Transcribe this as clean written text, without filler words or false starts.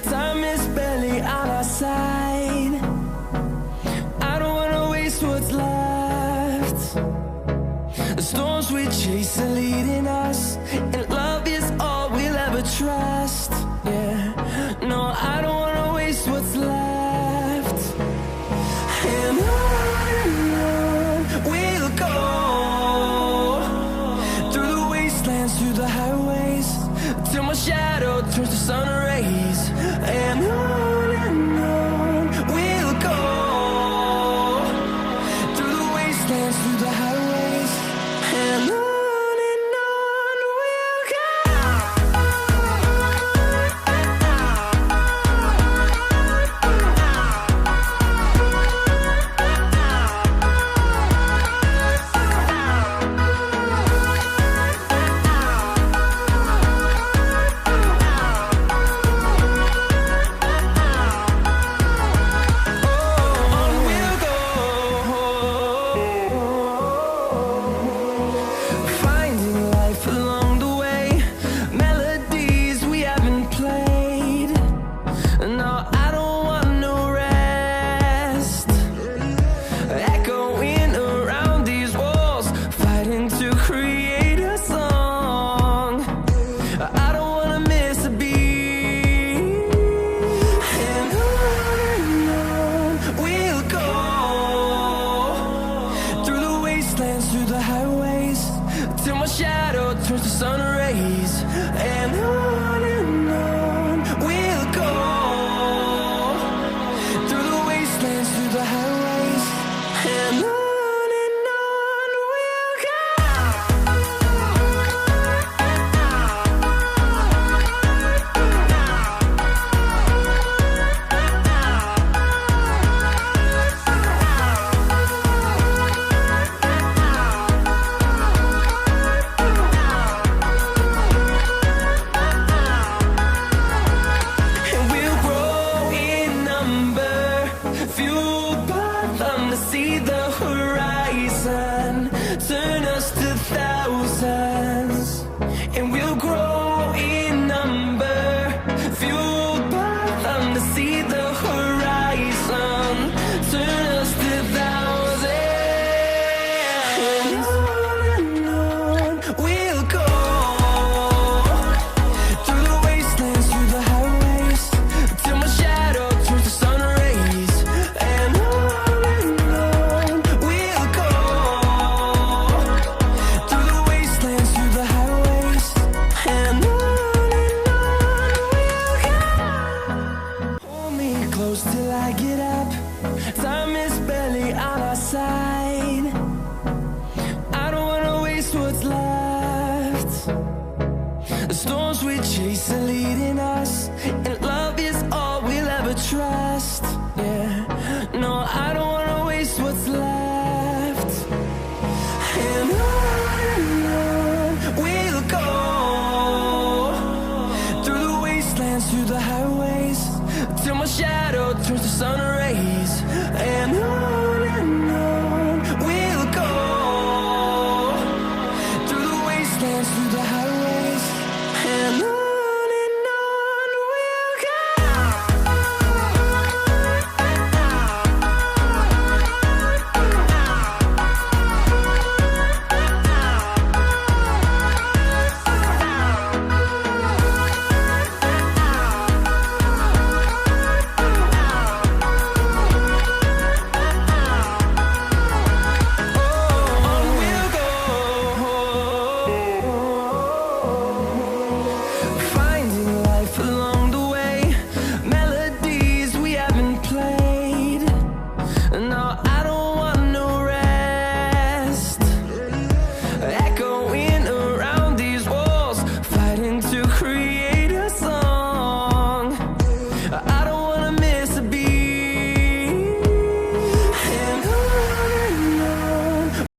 Time is barely on our side. I don't wanna waste what's left. The storms we chase are leading us, and love is all we'll ever trust. Yeah, no, I don't wanna waste what's left. And on we'll go, through the wastelands, through the highways, till my shadow turns to sun rays. And on we'll go, through the wastelands, through the highways, and on we'll go. Finding life along the way, melodies we haven't played. No, I don't want no rest. Echoing around these walls, fighting to create a song. I don't wanna miss a beat. And on we'll go, through the wastelands, through the highways, till my shadow turns to sun rays. And on we'll go, through the wastelands, through the highways, and on we'll go. And we'll grow in number, fueled by them to see the horizon, turn us to thousands. And we'll grow in number, fueled by them to see the horizon, turn us to thousands. And on we'll go, through the wastelands, through the highways, till my shadow turns to sun rays. And on we'll go, through the wastelands, through the highways, and on we'll go. Hold me close till I get up. Time is barely on our side. I don't wanna waste what's left. The storms we chase are leading us, and love is all we'll ever trust. Yeah, no, I don't wanna waste what's left. And on we'll go, through the wastelands, through the highways, till my shadow turns to sun